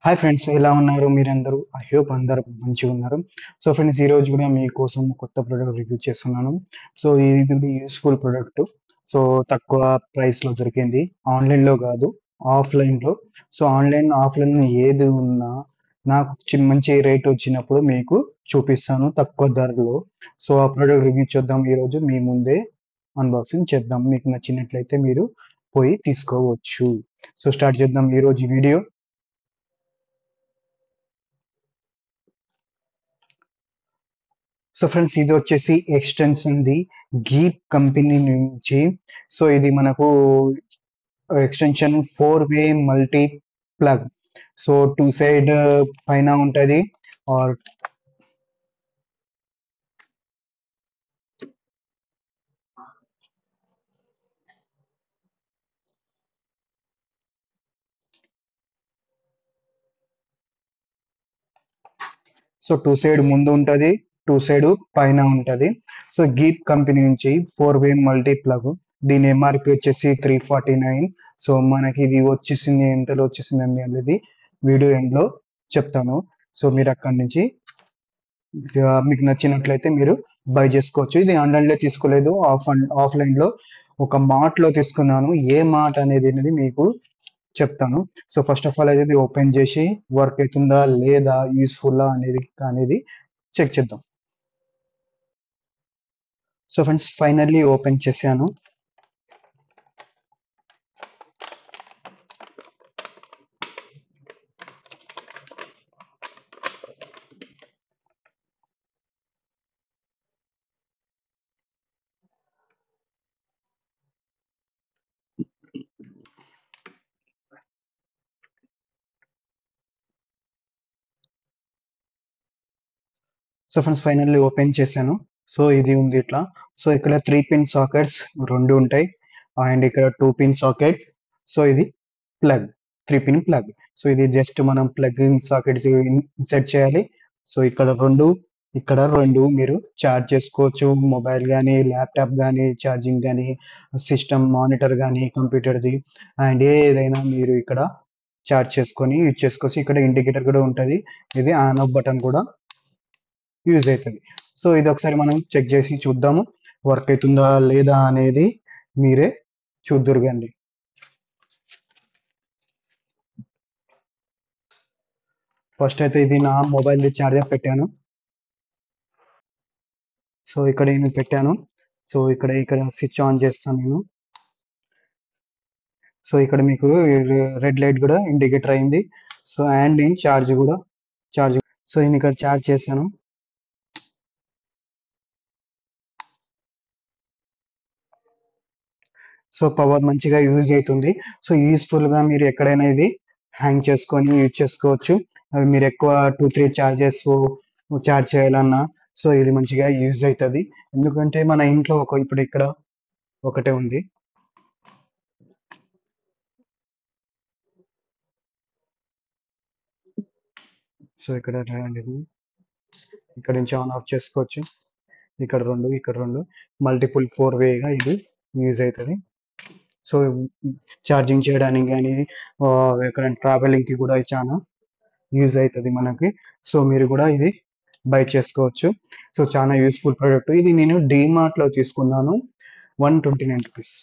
Hi friends, ఎలా ఉన్నారు మీరందరూ? ఐ హోప్ అందరూ మంచిగా ఉన్నారు. సో ఫ్రెండ్స్, ఈ రోజు కూడా మీకోసం కొత్త ప్రోడక్ట్ రివ్యూ చేస్తున్నాను. సో ఇది యూస్ఫుల్ ప్రోడక్ట్. సో తక్కువ ప్రైస్లో దొరికింది. ఆన్లైన్లో కాదు, ఆఫ్లైన్లో. సో ఆన్లైన్ ఆఫ్లైన్ ఏది ఉన్నా నాకు మంచి రేట్ వచ్చినప్పుడు మీకు చూపిస్తాను తక్కువ ధరలో. సో ఆ ప్రోడక్ట్ రివ్యూ చేద్దాం. ఈరోజు మీ ముందే అన్బాక్సింగ్ చేద్దాం. మీకు నచ్చినట్లయితే మీరు పోయి తీసుకోవచ్చు. సో స్టార్ట్ చేద్దాం ఈరోజు వీడియో. సో ఫ్రెండ్స్, ఇది వచ్చేసి ఎక్స్టెన్షన్ ది గీప్ కంపెనీ నుంచి. సో ఇది మనకు ఎక్స్టెన్షన్ 4-వే multi plug. So two side పైన ఉంటుంది. ఆర్ సో టూ సైడ్ ముందు ఉంటుంది, టూ సైడ్ పైన ఉంటుంది. సో గీప్ కంపెనీ నుంచి 4-వే మల్టీ ప్లగ్. దీని ఎంఆర్పి వచ్చేసి 349. సో మనకి ఇది వచ్చేసింది ఎంతలో వచ్చేసింది అనేది వీడియో ఎండ్లో చెప్తాను. సో మీరు అక్కడి నుంచి మీకు నచ్చినట్లయితే మీరు బై చేసుకోవచ్చు. ఇది ఆన్లైన్లో తీసుకోలేదు, ఆఫ్లైన్లో ఒక మార్ట్లో తీసుకున్నాను. ఏ మార్ట్ అనేది మీకు చెప్తాను. సో ఫస్ట్ ఆఫ్ ఆల్ అయితే ఇది ఓపెన్ చేసి వర్క్ అవుతుందా లేదా, యూస్ఫుల్లా అనేది చెక్ చేద్దాం. సో ఫ్రెండ్స్, ఫైనల్లీ ఓపెన్ చేశాను. సో ఫ్రెండ్స్, ఫైనల్లీ ఓపెన్ చేశాను. సో ఇది ఉంది ఇట్లా. సో ఇక్కడ 3-పిన్ సాకెట్స్ రెండు ఉంటాయి, అండ్ ఇక్కడ 2-పిన్ సాకెట్. సో ఇది ప్లగ్, 3-పిన్ ప్లగ్. సో ఇది జస్ట్ మనం ప్లగ్ ఇన్ సాకెట్ ఇన్సర్ట్ చేయాలి. సో ఇక్కడ రెండు మీరు ఛార్జ్ చేసుకోవచ్చు. మొబైల్ కానీ, ల్యాప్టాప్ కానీ, ఛార్జింగ్ కానీ, సిస్టమ్ మానిటర్ కానీ, కంప్యూటర్ది, అండ్ ఏదైనా మీరు ఇక్కడ ఛార్జ్ చేసుకొని యూజ్ చేసుకోవచ్చు. ఇక్కడ ఇండికేటర్ కూడా ఉంటుంది. ఇది ఆన్ ఆఫ్ బటన్ కూడా యూజ్ అవుతుంది. సో ఇది ఒకసారి మనం చెక్ చేసి చూద్దాము, వర్క్ అవుతుందా లేదా అనేది మీరే చూద్దురుగండి. ఫస్ట్ అయితే ఇది నా మొబైల్ ఛార్జర్ పెట్టాను. సో ఇక్కడ నేను పెట్టాను. సో ఇక్కడ స్విచ్ ఆన్ చేస్తాను నేను. సో ఇక్కడ మీకు రెడ్ లైట్ కూడా ఇండికేటర్ అయింది. సో అండ్ నేను ఛార్జ్. సో నేను ఇక్కడ ఛార్జ్ చేశాను. సో పవర్ మంచిగా యూజ్ అవుతుంది. సో యూస్ఫుల్గా మీరు ఎక్కడైనా ఇది హ్యాంగ్ చేసుకొని యూజ్ చేసుకోవచ్చు. అవి మీరు ఎక్కువ 2-3 ఛార్జెస్ ఛార్జ్ చేయాలన్నా సో ఇది మంచిగా యూజ్ అవుతుంది. ఎందుకంటే మన ఇంట్లో ఇప్పుడు ఇక్కడ ఒకటే ఉంది. సో ఇక్కడ నుంచి ఆన్ ఆఫ్ చేసుకోవచ్చు. ఇక్కడ రెండు మల్టిపుల్ 4-వేగా ఇది యూజ్ అవుతుంది. సో ఛార్జింగ్ చేయడానికి కానీ, ఎక్కడ ట్రావెలింగ్కి కూడా ఇది చాలా యూజ్ అవుతుంది మనకి. సో మీరు కూడా ఇది బై చేసుకోవచ్చు. సో చాలా యూస్ఫుల్ ప్రోడక్ట్. ఇది నేను డీమార్ట్లో తీసుకున్నాను, 129 రూపీస్.